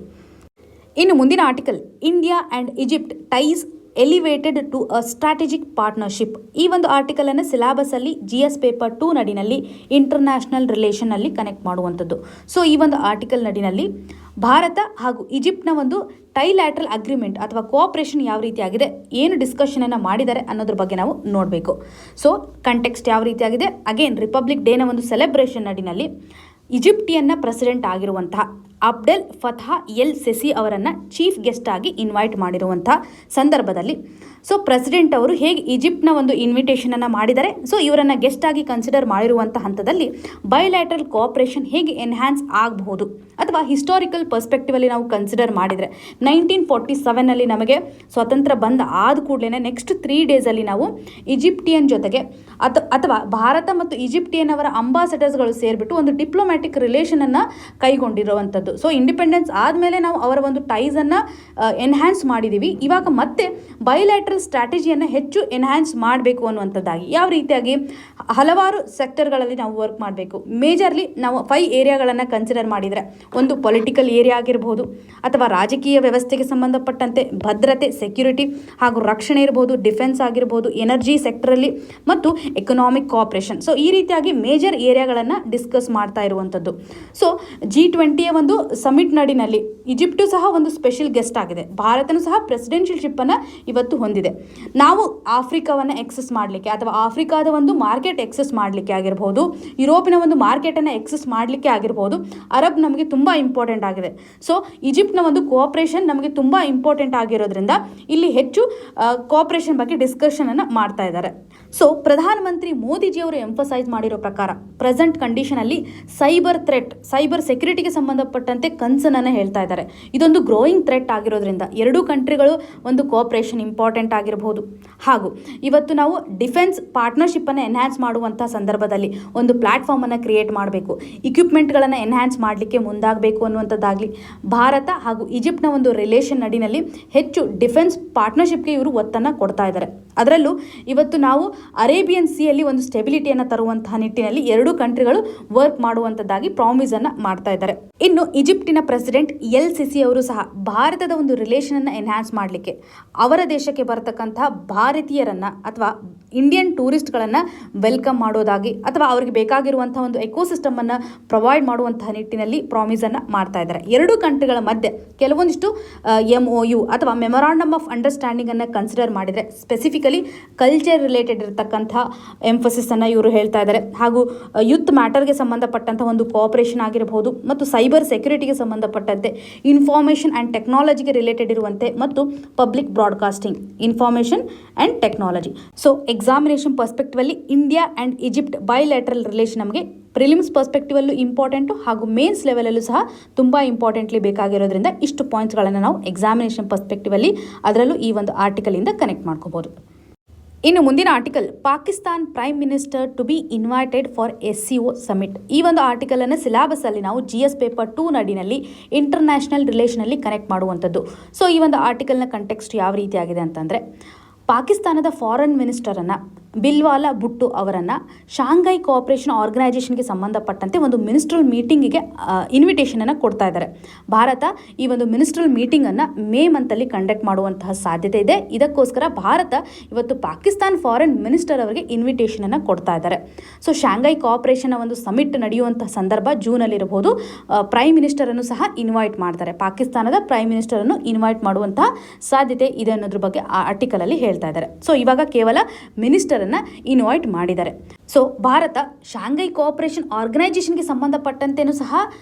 [SPEAKER 1] ಇನ್ನು ಮುಂದಿನ article, India and Egypt ties elevated to a strategic partnership. ಈ ಒಂದು ಆರ್ಟಿಕಲನ್ನು ಸಿಲೆಬಸಲ್ಲಿ GS ಪೇಪರ್ 2 ನಡಿನಲ್ಲಿ ಇಂಟರ್ನ್ಯಾಷನಲ್ ರಿಲೇಷನಲ್ಲಿ ಕನೆಕ್ಟ್ ಮಾಡುವಂಥದ್ದು. ಸೊ ಈ ಒಂದು ಆರ್ಟಿಕಲ್ ನಡಿನಲ್ಲಿ ಭಾರತ ಹಾಗೂ ಈಜಿಪ್ಟ್ನ ಒಂದು ಟೈಲ್ಯಾಟ್ರಲ್ ಅಗ್ರಿಮೆಂಟ್ ಅಥವಾ ಕೋಆಪರೇಷನ್ ಯಾವ ರೀತಿಯಾಗಿದೆ, ಏನು ಡಿಸ್ಕಷನನ್ನು ಮಾಡಿದ್ದಾರೆ ಅನ್ನೋದ್ರ ಬಗ್ಗೆ ನಾವು ನೋಡಬೇಕು. ಸೊ ಕಂಟೆಕ್ಸ್ಟ್ ಯಾವ ರೀತಿಯಾಗಿದೆ, ಅಗೇನ್ ರಿಪಬ್ಲಿಕ್ ಡೇನ ಒಂದು ಸೆಲೆಬ್ರೇಷನ್ ನಡಿನಲ್ಲಿ ಈಜಿಪ್ಟಿಯನ್ನ ಪ್ರೆಸಿಡೆಂಟ್ ಆಗಿರುವಂತಹ ಅಬ್ಡೆಲ್ ಫಥಾ ಎಲ್ ಸೆಸಿ ಅವರನ್ನು ಚೀಫ್ ಗೆಸ್ಟ್ ಆಗಿ ಇನ್ವೈಟ್ ಮಾಡಿರುವಂಥ ಸಂದರ್ಭದಲ್ಲಿ ಸೊ ಪ್ರೆಸಿಡೆಂಟ್ ಅವರು ಹೇಗೆ ಈಜಿಪ್ಟ್ನ ಒಂದು ಇನ್ವಿಟೇಷನನ್ನು ಮಾಡಿದ್ದಾರೆ, ಸೊ ಇವರನ್ನು ಗೆಸ್ಟ್ ಆಗಿ ಕನ್ಸಿಡರ್ ಮಾಡಿರುವಂಥ ಹಂತದಲ್ಲಿ ಬೈಲ್ಯಾಟ್ರಲ್ ಕೋಆಪರೇಷನ್ ಹೇಗೆ ಎನ್ಹ್ಯಾನ್ಸ್ ಆಗಬಹುದು ಅಥವಾ ಹಿಸ್ಟಾರಿಕಲ್ ಪರ್ಸ್ಪೆಕ್ಟಿವಲ್ಲಿ ನಾವು ಕನ್ಸಿಡರ್ ಮಾಡಿದರೆ 1947ನಲ್ಲಿ ನಮಗೆ ಸ್ವಾತಂತ್ರ್ಯ ಬಂದ ಆದ ಕೂಡಲೇ ನೆಕ್ಸ್ಟ್ 3 ಡೇಸಲ್ಲಿ ನಾವು ಈಜಿಪ್ಟಿಯನ್ ಜೊತೆಗೆ ಅಥವಾ ಭಾರತ ಮತ್ತು ಈಜಿಪ್ಟಿಯನ್ ಅವರ ಅಂಬಾಸಡರ್ಸ್ಗಳು ಸೇರಿಬಿಟ್ಟು ಒಂದು ಡಿಪ್ಲೊಮ್ಯಾಟಿಕ್ ರಿಲೇಷನನ್ನು ಕೈಗೊಂಡಿರುವಂಥದ್ದು. ಸೊ ಇಂಡಿಪೆಂಡೆನ್ಸ್ ಆದಮೇಲೆ ನಾವು ಅವರ ಒಂದು ಟೈಸನ್ನು ಎನ್ಹ್ಯಾನ್ಸ್ ಮಾಡಿದ್ದೀವಿ. ಇವಾಗ ಮತ್ತೆ ಬೈಲ್ಯಾಟ್ರಲ್ ಸ್ಟ್ರಾಟಜಿಯನ್ನು ಹೆಚ್ಚು ಎನ್ಹ್ಯಾನ್ಸ್ ಮಾಡಬೇಕು ಅನ್ನುವಂಥದ್ದಾಗಿ ಯಾವ ರೀತಿಯಾಗಿ ಹಲವಾರು ಸೆಕ್ಟರ್ಗಳಲ್ಲಿ ನಾವು ವರ್ಕ್ ಮಾಡಬೇಕು. ಮೇಜರ್ಲಿ ನಾವು 5 ಏರಿಯಾಗಳನ್ನು ಕನ್ಸಿಡರ್ ಮಾಡಿದರೆ, ಒಂದು ಪೊಲಿಟಿಕಲ್ ಏರಿಯಾ ಆಗಿರ್ಬೋದು ಅಥವಾ ರಾಜಕೀಯ ವ್ಯವಸ್ಥೆಗೆ ಸಂಬಂಧಪಟ್ಟಂತೆ ಭದ್ರತೆ ಸೆಕ್ಯೂರಿಟಿ ಹಾಗೂ ರಕ್ಷಣೆ ಇರ್ಬೋದು, ಡಿಫೆನ್ಸ್ ಆಗಿರ್ಬೋದು, ಎನರ್ಜಿ ಸೆಕ್ಟರಲ್ಲಿ ಮತ್ತು ಎಕನಾಮಿಕ್ ಕೋಆಪರೇಷನ್. ಸೊ ಈ ರೀತಿಯಾಗಿ ಮೇಜರ್ ಏರಿಯಾಗಳನ್ನು ಡಿಸ್ಕಸ್ ಮಾಡ್ತಾ ಇರುವಂಥದ್ದು. ಸೊ G20ಯ ಒಂದು ಸಮಿಟ್ ನಡಿನಲ್ಲಿ ಈಜಿಪ್ಟು ಸಹ ಒಂದು ಸ್ಪೆಷಲ್ ಗೆಸ್ಟ್ ಆಗಿದೆ. ಭಾರತನೂ ಸಹ ಪ್ರೆಸಿಡೆನ್ಷಿಯಲ್ಶಿಪ್ಪನ್ನು ಇವತ್ತು ಹೊಂದಿದೆ. ನಾವು ಆಫ್ರಿಕಾವನ್ನು ಎಕ್ಸೆಸ್ ಮಾಡಲಿಕ್ಕೆ ಅಥವಾ ಆಫ್ರಿಕಾದ ಒಂದು ಮಾರ್ಕೆಟ್ ಎಕ್ಸೆಸ್ ಮಾಡಲಿಕ್ಕೆ ಆಗಿರ್ಬೋದು, ಯುರೋಪಿನ ಒಂದು ಮಾರ್ಕೆಟನ್ನು ಎಕ್ಸೆಸ್ ಮಾಡಲಿಕ್ಕೆ ಆಗಿರ್ಬೋದು, ಅರಬ್ ನಮಗೆ ತುಂಬ ಇಂಪಾರ್ಟೆಂಟ್ ಆಗಿದೆ. ಸೊ ಈಜಿಪ್ಟ್ನ ಒಂದು ಕೋಆಪರೇಷನ್ ನಮಗೆ ತುಂಬ ಇಂಪಾರ್ಟೆಂಟ್ ಆಗಿರೋದ್ರಿಂದ ಇಲ್ಲಿ ಹೆಚ್ಚು ಕೋಆಪರೇಷನ್ ಬಗ್ಗೆ ಡಿಸ್ಕಷನನ್ನು ಮಾಡ್ತಾ ಇದ್ದಾರೆ. ಸೊ ಪ್ರಧಾನಮಂತ್ರಿ ಮೋದಿಜಿಯವರು ಎಂಫಸೈಸ್ ಮಾಡಿರೋ ಪ್ರಕಾರ ಪ್ರೆಸೆಂಟ್ ಕಂಡೀಷನಲ್ಲಿ ಸೈಬರ್ ಥ್ರೆಟ್, ಸೈಬರ್ ಸೆಕ್ಯೂರಿಟಿಗೆ ಸಂಬಂಧಪಟ್ಟಂತೆ ಕನ್ಸರ್ನನ್ನು ಹೇಳ್ತಾ ಇದ್ದಾರೆ. ಇದೊಂದು ಗ್ರೋಯಿಂಗ್ ಥ್ರೆಟ್ ಆಗಿರೋದ್ರಿಂದ ಎರಡೂ ಕಂಟ್ರಿಗಳು ಒಂದು ಕೋಆಪರೇಷನ್ ಇಂಪಾರ್ಟೆಂಟ್ ಆಗಿರಬಹುದು. ಹಾಗೂ ಇವತ್ತು ನಾವು ಡಿಫೆನ್ಸ್ ಪಾರ್ಟ್ನರ್ಶಿಪ್ಪನ್ನು ಎನ್ಹ್ಯಾನ್ಸ್ ಮಾಡುವಂಥ ಸಂದರ್ಭದಲ್ಲಿ ಒಂದು ಪ್ಲ್ಯಾಟ್ಫಾರ್ಮನ್ನು ಕ್ರಿಯೇಟ್ ಮಾಡಬೇಕು, ಇಕ್ವಿಪ್ಮೆಂಟ್ಗಳನ್ನು ಎನ್ಹ್ಯಾನ್ಸ್ ಮಾಡಲಿಕ್ಕೆ ಮುಂದಾಗಬೇಕು ಅನ್ನುವಂಥದ್ದಾಗಲಿ ಭಾರತ ಹಾಗೂ ಈಜಿಪ್ಟ್ನ ಒಂದು ರಿಲೇಷನ್ ನಡಿನಲ್ಲಿ ಹೆಚ್ಚು ಡಿಫೆನ್ಸ್ ಪಾರ್ಟ್ನರ್ಶಿಪ್ಗೆ ಇವರು ಒತ್ತನ್ನು ಕೊಡ್ತಾ ಇದ್ದಾರೆ. ಅದರಲ್ಲೂ ಇವತ್ತು ನಾವು ಅರೇಬಿಯನ್ ಸಿಯಲ್ಲಿ ಒಂದು ಸ್ಟೆಬಿಲಿಟಿಯನ್ನು ತರುವಂತಹ ನಿಟ್ಟಿನಲ್ಲಿ ಎರಡೂ ಕಂಟ್ರಿಗಳು ವರ್ಕ್ ಮಾಡುವಂಥದ್ದಾಗಿ ಪ್ರಾಮಿಸನ್ನು ಮಾಡ್ತಾ ಇದ್ದಾರೆ. ಇನ್ನು ಈಜಿಪ್ಟಿನ ಪ್ರೆಸಿಡೆಂಟ್ ಎಲ್ ಸಿಸಿ ಅವರು ಸಹ ಭಾರತದ ಒಂದು ರಿಲೇಷನನ್ನು ಎನ್ಹ್ಯಾನ್ಸ್ ಮಾಡಲಿಕ್ಕೆ ಅವರ ದೇಶಕ್ಕೆ ಬರತಕ್ಕಂತಹ ಭಾರತೀಯರನ್ನು ಅಥವಾ ಇಂಡಿಯನ್ ಟೂರಿಸ್ಟ್ಗಳನ್ನು ವೆಲ್ಕಮ್ ಮಾಡೋದಾಗಿ ಅಥವಾ ಅವರಿಗೆ ಬೇಕಾಗಿರುವಂತಹ ಒಂದು ಎಕೋಸಿಸ್ಟಮನ್ನು ಪ್ರೊವೈಡ್ ಮಾಡುವಂತಹ ನಿಟ್ಟಿನಲ್ಲಿ ಪ್ರಾಮಿಸನ್ನು ಮಾಡ್ತಾ ಇದ್ದಾರೆ. ಎರಡೂ ಕಂಟ್ರಿಗಳ ಮಧ್ಯೆ ಕೆಲವೊಂದಿಷ್ಟು MOU ಅಥವಾ ಮೆಮೊರಾಂಡಮ್ ಆಫ್ ಅಂಡರ್ಸ್ಟ್ಯಾಂಡಿಂಗನ್ನು ಕನ್ಸಿಡರ್ ಮಾಡಿದರೆ ಸ್ಪೆಸಿಫಿಕಲಿ ಕಲ್ಚರ್ ರಿಲೇಟೆಡ್ ಇರತಕ್ಕಂಥ ಎಂಫಸಿಸನ್ನು ಇವರು ಹೇಳ್ತಾ ಇದ್ದಾರೆ. ಹಾಗೂ ಯೂತ್ ಮ್ಯಾಟರ್ಗೆ ಸಂಬಂಧಪಟ್ಟಂಥ ಒಂದು ಕೋಆಪರೇಷನ್ ಆಗಿರಬಹುದು ಮತ್ತು ಸೈಬರ್ ಸೆಕ್ಯೂರಿಟಿಗೆ ಸಂಬಂಧಪಟ್ಟಂತೆ ಇನ್ಫಾರ್ಮೇಷನ್ ಆ್ಯಂಡ್ ಟೆಕ್ನಾಲಜಿಗೆ ರಿಲೇಟೆಡ್ ಇರುವಂತೆ ಮತ್ತು public broadcasting information and technology. So examination perspectively India and Egypt bilateral relation ನಮಗೆ ಪ್ರಿಲಿಮ್ಸ್ ಪರ್ಸ್ಪೆಕ್ಟಿವಲ್ಲೂ ಇಂಪಾರ್ಟೆಂಟು ಹಾಗೂ ಮೇನ್ಸ್ ಲೆವೆಲಲ್ಲೂ ಸಹ ತುಂಬ ಇಂಪಾರ್ಟೆಂಟ್ಲಿ ಬೇಕಾಗಿರೋದ್ರಿಂದ ಇಷ್ಟು ಪಾಯಿಂಟ್ಸ್ಗಳನ್ನು ನಾವು ಎಕ್ಸಾಮಿನೇಷನ್ ಪರ್ಸ್ಪೆಕ್ಟಿವಲ್ಲಿ ಅದರಲ್ಲೂ ಈ ಒಂದು ಆರ್ಟಿಕಲಿಂದ ಕನೆಕ್ಟ್ ಮಾಡ್ಕೋಬೋದು. ಇನ್ನು ಮುಂದಿನ article, Pakistan prime minister to be invited for SCO summit. ಈ ಒಂದು ಆರ್ಟಿಕಲನ್ನು ಸಿಲೆಬಸಲ್ಲಿ ನಾವು GS ಪೇಪರ್ 2 ನಡಿನಲ್ಲಿ ಇಂಟರ್ನ್ಯಾಷನಲ್ ರಿಲೇಷನಲ್ಲಿ ಕನೆಕ್ಟ್ ಮಾಡುವಂಥದ್ದು. ಸೊ ಈ ಒಂದು ಆರ್ಟಿಕಲ್ನ ಕಂಟೆಕ್ಸ್ಟ್ ಯಾವ ರೀತಿಯಾಗಿದೆ ಅಂತಂದರೆ, ಪಾಕಿಸ್ತಾನದ ಫಾರಿನ್ ಮಿನಿಸ್ಟರನ್ನು ಬಿಲ್ವಾಲಾ ಭುಟ್ಟೋ ಅವರನ್ನು ಶಾಂಘೈ ಕೋಆಪರೇಷನ್ ಆರ್ಗನೈಜೇಷನ್ಗೆ ಸಂಬಂಧಪಟ್ಟಂತೆ ಒಂದು ಮಿನಿಸ್ಟ್ರಲ್ ಮೀಟಿಂಗಿಗೆ ಇನ್ವಿಟೇಷನನ್ನು ಕೊಡ್ತಾ ಇದ್ದಾರೆ. ಭಾರತ ಈ ಒಂದು ಮಿನಿಸ್ಟ್ರಲ್ ಮೀಟಿಂಗನ್ನು ಮೇ ಮಂತಲ್ಲಿ ಕಂಡಕ್ಟ್ ಮಾಡುವಂತಹ ಸಾಧ್ಯತೆ ಇದೆ. ಇದಕ್ಕೋಸ್ಕರ ಭಾರತ ಇವತ್ತು ಪಾಕಿಸ್ತಾನ್ ಫಾರಿನ್ ಮಿನಿಸ್ಟರ್ ಅವರಿಗೆ ಇನ್ವಿಟೇಷನನ್ನು ಕೊಡ್ತಾ ಇದ್ದಾರೆ. ಸೊ ಶಾಂಘೈ ಕೋಆಪರೇಷನ್ನ ಒಂದು ಸಮಿಟ್ ನಡೆಯುವಂತಹ ಸಂದರ್ಭ ಜೂನಲ್ಲಿರಬಹುದು. ಪ್ರೈಮ್ ಮಿನಿಸ್ಟರನ್ನು ಸಹ ಇನ್ವೈಟ್ ಮಾಡ್ತಾರೆ, ಪಾಕಿಸ್ತಾನದ ಪ್ರೈಮ್ ಮಿನಿಸ್ಟರನ್ನು ಇನ್ವೈಟ್ ಮಾಡುವಂತಹ ಸಾಧ್ಯತೆ ಇದೆ ಅನ್ನೋದ್ರ ಬಗ್ಗೆ ಆ ಆರ್ಟಿಕಲಲ್ಲಿ ಹೇಳ್ತಾ ಇದ್ದಾರೆ. ಸೊ ಇವಾಗ ಕೇವಲ ಮಿನಿಸ್ಟರ್ ಇನ್ವೈಟ್ ಮಾಡಿದ್ದಾರೆ. ಸೊ ಭಾರತ ಶಾಂಘೈ ಕೋಆಪರೇಷನ್ ಆರ್ಗನೈಜೇಷನ್ಗೆ ಸಂಬಂಧಪಟ್ಟಂತೆಯೂ ಸಹ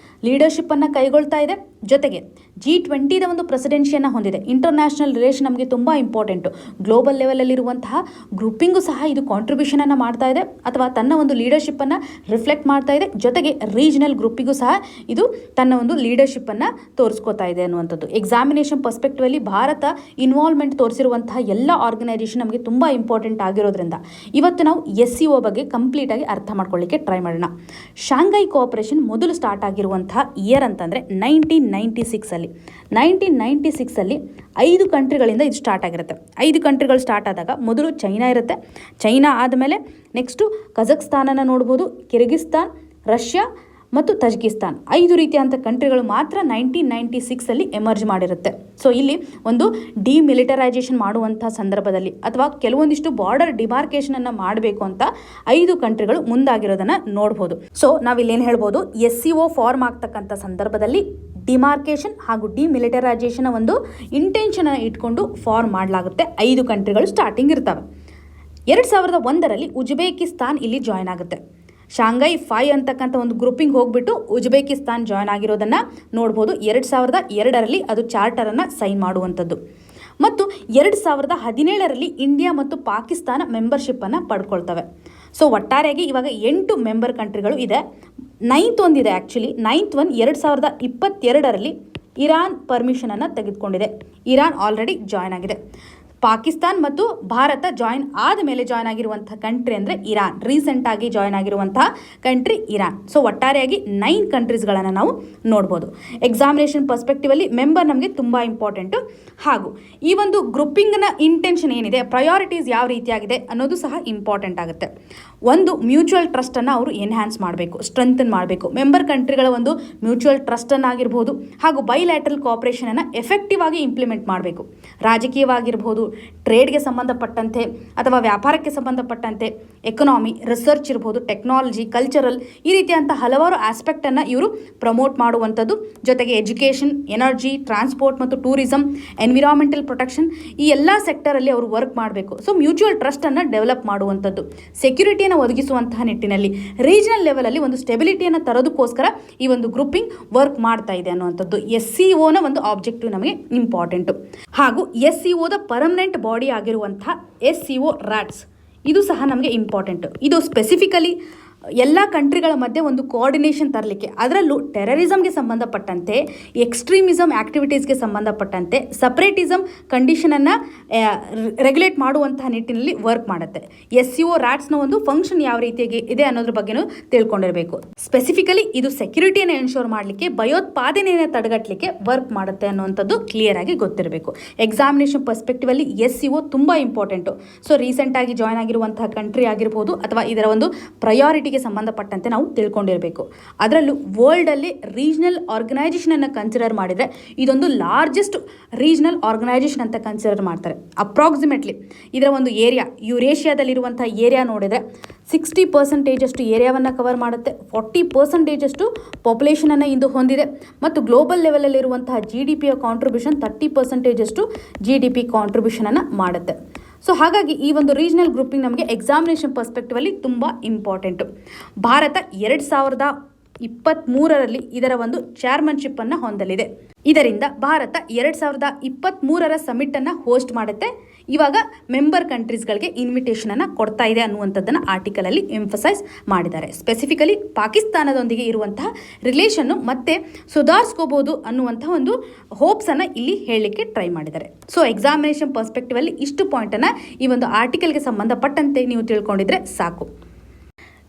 [SPEAKER 1] ಲೀಡರ್ಶಿಪ್ ಅನ್ನು ಕೈಗೊಳ್ತಾ ಇದೆ. ಜೊತೆಗೆ G20ದ ಒಂದು ಪ್ರೆಸಿಡೆನ್ಸಿಯನ್ನು ಹೊಂದಿದೆ. ಇಂಟರ್ನ್ಯಾಷನಲ್ ರಿಲೇಷನ್ ನಮಗೆ ತುಂಬ ಇಂಪಾರ್ಟೆಂಟು. ಗ್ಲೋಬಲ್ ಲೆವೆಲಲ್ಲಿರುವಂತಹ ಗ್ರೂಪಿಂಗು ಸಹ ಇದು ಕಾಂಟ್ರಿಬ್ಯೂಷನನ್ನು ಮಾಡ್ತಾ ಇದೆ ಅಥವಾ ತನ್ನ ಒಂದು ಲೀಡರ್ಶಿಪ್ಪನ್ನು ರಿಫ್ಲೆಕ್ಟ್ ಮಾಡ್ತಾ ಇದೆ. ಜೊತೆಗೆ ರೀಜನಲ್ ಗ್ರೂಪಿಗೂ ಸಹ ಇದು ತನ್ನ ಒಂದು ಲೀಡರ್ಶಿಪ್ಪನ್ನು ತೋರಿಸ್ಕೋತಾ ಇದೆ ಅನ್ನುವಂಥದ್ದು. ಎಕ್ಸಾಮಿನೇಷನ್ ಪರ್ಸ್ಪೆಕ್ಟಿವಲ್ಲಿ ಭಾರತ ಇನ್ವಾಲ್ವ್ಮೆಂಟ್ ತೋರಿಸಿರುವಂತಹ ಎಲ್ಲ ಆರ್ಗನೈಜೇಷನ್ ನಮಗೆ ತುಂಬ ಇಂಪಾರ್ಟೆಂಟ್ ಆಗಿರೋದ್ರಿಂದ ಇವತ್ತು ನಾವು SCO ಬಗ್ಗೆ ಕಂಪ್ಲೀಟಾಗಿ ಅರ್ಥ ಮಾಡ್ಕೊಳ್ಳಿಕ್ಕೆ ಟ್ರೈ ಮಾಡೋಣ. ಶಾಂಘೈ ಕೋಆಪರೇಷನ್ ಮೊದಲು ಸ್ಟಾರ್ಟ್ ಆಗಿರುವಂತಹ ಇಯರ್ ಅಂತಂದರೆ 1996 1996 5 ಕಂಟ್ರಿಗಳಿಂದ ಇದು ಸ್ಟಾರ್ಟ್ ಆಗಿರುತ್ತೆ. 5 ಕಂಟ್ರಿಗಳು ಸ್ಟಾರ್ಟ್ ಆದಾಗ ಮೊದಲು ಚೈನಾ ಇರುತ್ತೆ. ಚೈನಾ ಆದಮೇಲೆ ನೆಕ್ಸ್ಟು ಕಜಕ್ಸ್ತಾನನ್ನು ನೋಡ್ಬೋದು, ಕಿರ್ಗಿಸ್ತಾನ್, ರಷ್ಯಾ ಮತ್ತು ತಜಿಕಿಸ್ತಾನ್ 5 ರೀತಿಯಾದಂಥ ಕಂಟ್ರಿಗಳು ಮಾತ್ರ 1996 ಎಮರ್ಜ್ ಮಾಡಿರುತ್ತೆ. ಸೊ ಇಲ್ಲಿ ಒಂದು ಡಿಮಿಲಿಟರೈಸೇಷನ್ ಮಾಡುವಂಥ ಸಂದರ್ಭದಲ್ಲಿ ಅಥವಾ ಕೆಲವೊಂದಿಷ್ಟು ಬಾರ್ಡರ್ ಡಿಮಾರ್ಕೇಷನನ್ನು ಮಾಡಬೇಕು ಅಂತ 5 ಕಂಟ್ರಿಗಳು ಮುಂದಾಗಿರೋದನ್ನು ನೋಡ್ಬೋದು. ಸೊ ನಾವಿಲ್ಲೇನು ಹೇಳ್ಬೋದು, SCO ಫಾರ್ಮ್ ಆಗ್ತಕ್ಕಂಥ ಸಂದರ್ಭದಲ್ಲಿ ಡಿಮಾರ್ಕೇಷನ್ ಹಾಗೂ ಡಿಮಿಲಿಟರೈಸೇಷನ್ ಒಂದು ಇಂಟೆನ್ಷನ್ ಇಟ್ಕೊಂಡು ಫಾರ್ಮ್ ಮಾಡಲಾಗುತ್ತೆ. 5 ಕಂಟ್ರಿಗಳು ಸ್ಟಾರ್ಟಿಂಗ್ ಇರ್ತವೆ. 2001ರಲ್ಲಿ ಉಜ್ಬೇಕಿಸ್ತಾನ್ ಇಲ್ಲಿ ಜಾಯ್ನ್ ಆಗುತ್ತೆ. ಶಾಂಘೈ 5 ಅಂತಕ್ಕಂಥ ಒಂದು ಗ್ರೂಪಿಂಗ್ ಹೋಗ್ಬಿಟ್ಟು ಉಜ್ಬೇಕಿಸ್ತಾನ್ ಜಾಯ್ನ್ ಆಗಿರೋದನ್ನು ನೋಡ್ಬೋದು. 2002ರಲ್ಲಿ ಅದು ಚಾರ್ಟರನ್ನು ಸೈನ್ ಮಾಡುವಂಥದ್ದು. ಮತ್ತು 2017ರಲ್ಲಿ ಇಂಡಿಯಾ ಮತ್ತು ಪಾಕಿಸ್ತಾನ ಮೆಂಬರ್ಶಿಪ್ಪನ್ನು ಪಡ್ಕೊಳ್ತವೆ. ಸೊ ಒಟ್ಟಾರೆಯಾಗಿ ಇವಾಗ 8 ಮೆಂಬರ್ ಕಂಟ್ರಿಗಳು ಇದೆ. 9th ಒಂದಿದೆ. ಆ್ಯಕ್ಚುಲಿ 9th ಒನ್ 2022ರಲ್ಲಿ ಇರಾನ್ ಪರ್ಮಿಷನನ್ನು ತೆಗೆದುಕೊಂಡಿದೆ. ಇರಾನ್ ಆಲ್ರೆಡಿ ಜಾಯ್ನ್ ಆಗಿದೆ. ಪಾಕಿಸ್ತಾನ್ ಮತ್ತು ಭಾರತ ಜಾಯ್ನ್ ಆದಮೇಲೆ ಜಾಯ್ನ್ ಆಗಿರುವಂಥ ಕಂಟ್ರಿ ಅಂದರೆ ಇರಾನ್. ರೀಸೆಂಟಾಗಿ ಜಾಯ್ನ್ ಆಗಿರುವಂತಹ ಕಂಟ್ರಿ ಇರಾನ್. ಸೊ ಒಟ್ಟಾರೆಯಾಗಿ 9 ಕಂಟ್ರೀಸ್ಗಳನ್ನು ನಾವು ನೋಡ್ಬೋದು. ಎಕ್ಸಾಮಿನೇಷನ್ ಪರ್ಸ್ಪೆಕ್ಟಿವಲ್ಲಿ ಮೆಂಬರ್ ನಮಗೆ ತುಂಬ ಇಂಪಾರ್ಟೆಂಟು. ಹಾಗೂ ಈ ಒಂದು ಗ್ರೂಪಿಂಗ್ನ ಇಂಟೆನ್ಷನ್ ಏನಿದೆ, ಪ್ರಯಾರಿಟೀಸ್ ಯಾವ ರೀತಿಯಾಗಿದೆ ಅನ್ನೋದು ಸಹ ಇಂಪಾರ್ಟೆಂಟ್ ಆಗುತ್ತೆ. ಒಂದು ಮ್ಯೂಚುವಲ್ ಟ್ರಸ್ಟನ್ನು ಅವರು ಎನ್ಹ್ಯಾನ್ಸ್ ಮಾಡಬೇಕು, ಸ್ಟ್ರೆಂಥನ್ ಮಾಡಬೇಕು. ಮೆಂಬರ್ ಕಂಟ್ರಿಗಳ ಒಂದು ಮ್ಯೂಚುವಲ್ ಟ್ರಸ್ಟನ್ನು ಆಗಿರ್ಬೋದು ಹಾಗೂ ಬೈಲ್ಯಾಟ್ರಲ್ ಕೋಆಪರೇಷನನ್ನು ಎಫೆಕ್ಟಿವ್ ಆಗಿ ಇಂಪ್ಲಿಮೆಂಟ್ ಮಾಡಬೇಕು. ರಾಜಕೀಯವಾಗಿರ್ಬೋದು, ಟ್ರೇಡ್ಗೆ ಸಂಬಂಧಪಟ್ಟಂತೆ ಅಥವಾ ವ್ಯಾಪಾರಕ್ಕೆ ಸಂಬಂಧಪಟ್ಟಂತೆ, ಎಕನಾಮಿ, ರಿಸರ್ಚ್ ಇರ್ಬೋದು, ಟೆಕ್ನಾಲಜಿ, ಕಲ್ಚರಲ್, ಈ ರೀತಿಯಂಥ ಹಲವಾರು ಆಸ್ಪೆಕ್ಟನ್ನು ಇವರು ಪ್ರಮೋಟ್ ಮಾಡುವಂಥದ್ದು. ಜೊತೆಗೆ ಎಜುಕೇಷನ್, ಎನರ್ಜಿ, ಟ್ರಾನ್ಸ್ಪೋರ್ಟ್ ಮತ್ತು ಟೂರಿಸಂ, ಎನ್ವಿರಾನ್ಮೆಂಟಲ್ ಪ್ರೊಟೆಕ್ಷನ್, ಈ ಎಲ್ಲ ಸೆಕ್ಟರಲ್ಲಿ ಅವರು ವರ್ಕ್ ಮಾಡಬೇಕು. ಸೊ ಮ್ಯೂಚುವಲ್ ಟ್ರಸ್ಟನ್ನು ಡೆವಲಪ್ ಮಾಡುವಂಥದ್ದು, ಸೆಕ್ಯೂರಿಟಿಯನ್ನು ಒದಗಿಸುವಂತಹ ನಿಟ್ಟಿನಲ್ಲಿ ರೀಜನಲ್ ಲೆವೆಲಲ್ಲಿ ಒಂದು ಸ್ಟೆಬಿಲಿಟಿಯನ್ನು ತರೋದಕ್ಕೋಸ್ಕರ ಈ ಒಂದು ಗ್ರೂಪಿಂಗ್ ವರ್ಕ್ ಮಾಡ್ತಾ ಇದೆ ಅನ್ನುವಂಥದ್ದು SCOನ ಒಂದು ಆಬ್ಜೆಕ್ಟಿವ್ ನಮಗೆ ಇಂಪಾರ್ಟೆಂಟು. ಹಾಗೂ SCOದ ಪರ್ಮನೆಂಟ್ ಬಾಡಿ ಆಗಿರುವಂಥ SCO RATS ಇದು ಸಹ ನಮಗೆ ಇಂಪಾರ್ಟೆಂಟು. ಇದು ಸ್ಪೆಸಿಫಿಕಲಿ ಎಲ್ಲ ಕಂಟ್ರಿಗಳ ಮಧ್ಯೆ ಒಂದು ಕೋಆರ್ಡಿನೇಷನ್ ತರಲಿಕ್ಕೆ, ಅದರಲ್ಲೂ ಟೆರರಿಸಮ್ಗೆ ಸಂಬಂಧಪಟ್ಟಂತೆ, ಎಕ್ಸ್ಟ್ರೀಮಿಸಮ್ ಆ್ಯಕ್ಟಿವಿಟೀಸ್ಗೆ ಸಂಬಂಧಪಟ್ಟಂತೆ, ಸಪ್ರೇಟಿಸಮ್ ಕಂಡೀಷನನ್ನು ರೆಗ್ಯುಲೇಟ್ ಮಾಡುವಂತಹ ನಿಟ್ಟಿನಲ್ಲಿ ವರ್ಕ್ ಮಾಡುತ್ತೆ. SCO RATSನ ಒಂದು ಫಂಕ್ಷನ್ ಯಾವ ರೀತಿಯಾಗಿ ಇದೆ ಅನ್ನೋದ್ರ ಬಗ್ಗೆನೂ ತಿಳ್ಕೊಂಡಿರಬೇಕು. ಸ್ಪೆಸಿಫಿಕಲಿ ಇದು ಸೆಕ್ಯೂರಿಟಿಯನ್ನು ಎನ್ಶೋರ್ ಮಾಡಲಿಕ್ಕೆ, ಭಯೋತ್ಪಾದನೆಯನ್ನು ತಡೆಗಟ್ಟಲಿಕ್ಕೆ ವರ್ಕ್ ಮಾಡುತ್ತೆ ಅನ್ನುವಂಥದ್ದು ಕ್ಲಿಯರ್ ಆಗಿ ಗೊತ್ತಿರಬೇಕು. ಎಕ್ಸಾಮಿನೇಷನ್ ಪರ್ಸ್ಪೆಕ್ಟಿವಲ್ಲಿ SCO ತುಂಬ ಇಂಪಾರ್ಟೆಂಟು. ಸೊ ರೀಸೆಂಟಾಗಿ ಜಾಯ್ನ್ ಆಗಿರುವಂತಹ ಕಂಟ್ರಿ ಆಗಿರ್ಬೋದು ಅಥವಾ ಇದರ ಒಂದು ಪ್ರಯಾರಿಟಿಗೆ ಸಂಬಂಧಪಟ್ಟಂತೆ ನಾವು ತಿಳ್ಕೊಂಡಿರಬೇಕು. ಅದರಲ್ಲೂ ವರ್ಲ್ಡಲ್ಲಿ ರೀಜನಲ್ ಆರ್ಗನೈಸೇಷನನ್ನು ಕನ್ಸಿಡರ್ ಮಾಡಿದರೆ ಇದೊಂದು ಲಾರ್ಜೆಸ್ಟ್ ರೀಜನಲ್ ಆರ್ಗನೈಸೇಷನ್ ಅಂತ ಕನ್ಸಿಡರ್ ಮಾಡ್ತಾರೆ. ಅಪ್ರಾಕ್ಸಿಮೇಟ್ಲಿ ಇದರ ಒಂದು ಏರಿಯಾ, ಯುರೇಷಿಯಾದಲ್ಲಿರುವಂಥ ಏರಿಯಾ ನೋಡಿದರೆ 60% ಏರಿಯಾವನ್ನು ಕವರ್ ಮಾಡುತ್ತೆ. 40% ಪಾಪ್ಯುಲೇಷನನ್ನು ಇಂದು ಹೊಂದಿದೆ. ಮತ್ತು ಗ್ಲೋಬಲ್ ಲೆವೆಲಲ್ಲಿರುವಂತಹ GDPಯ ಕಾಂಟ್ರಿಬ್ಯೂಷನ್ 30% GDP ಕಾಂಟ್ರಿಬ್ಯೂಷನನ್ನು ಮಾಡುತ್ತೆ. ಸೊ ಹಾಗಾಗಿ ಈ ಒಂದು ರೀಜನಲ್ ಗ್ರೂಪಿಂಗ್ ನಮಗೆ ಎಕ್ಸಾಮಿನೇಷನ್ ಪರ್ಸ್ಪೆಕ್ಟಿವಲ್ಲಿ ತುಂಬ ಇಂಪಾರ್ಟೆಂಟು. ಭಾರತ 2023ರಲ್ಲಿ ಇದರ ಒಂದು ಚೇರ್ಮನ್ಶಿಪ್ಪನ್ನು ಹೊಂದಲಿದೆ. ಇದರಿಂದ ಭಾರತ 2023ರ ಸಮಿಟನ್ನು ಹೋಸ್ಟ್ ಮಾಡುತ್ತೆ. ಇವಾಗ ಮೆಂಬರ್ ಕಂಟ್ರೀಸ್ಗಳಿಗೆ ಇನ್ವಿಟೇಷನನ್ನು ಕೊಡ್ತಾ ಇದೆ ಅನ್ನುವಂಥದ್ದನ್ನು ಆರ್ಟಿಕಲಲ್ಲಿ ಎಂಫಸೈಸ್ ಮಾಡಿದ್ದಾರೆ. ಸ್ಪೆಸಿಫಿಕಲಿ ಪಾಕಿಸ್ತಾನದೊಂದಿಗೆ ಇರುವಂತಹ ರಿಲೇಷನ್ನು ಮತ್ತೆ ಸುಧಾರಿಸ್ಕೋಬೋದು ಅನ್ನುವಂಥ ಒಂದು ಹೋಪ್ಸನ್ನು ಇಲ್ಲಿ ಹೇಳಲಿಕ್ಕೆ ಟ್ರೈ ಮಾಡಿದ್ದಾರೆ. ಸೊ ಎಕ್ಸಾಮಿನೇಷನ್ ಪರ್ಸ್ಪೆಕ್ಟಿವಲ್ಲಿ ಇಷ್ಟು ಪಾಯಿಂಟನ್ನು ಈ ಒಂದು ಆರ್ಟಿಕಲ್ಗೆ ಸಂಬಂಧಪಟ್ಟಂತೆ ನೀವು ತಿಳ್ಕೊಂಡಿದ್ರೆ ಸಾಕು.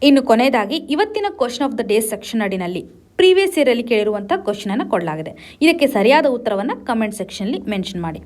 [SPEAKER 1] ಇನ್ನು ಕೊನೆಯದಾಗಿ ಇವತ್ತಿನ question of the day section ಅಡಿನಲ್ಲಿ ಪ್ರೀವಿಯಸ್ ಇಯರಲ್ಲಿ ಕೇಳಿರುವಂಥ ಕ್ವಶನನ್ನು ಕೊಡಲಾಗಿದೆ. ಇದಕ್ಕೆ ಸರಿಯಾದ ಉತ್ತರವನ್ನು ಕಮೆಂಟ್ ಸೆಕ್ಷನ್ಲಿ ಮೆನ್ಷನ್ ಮಾಡಿ.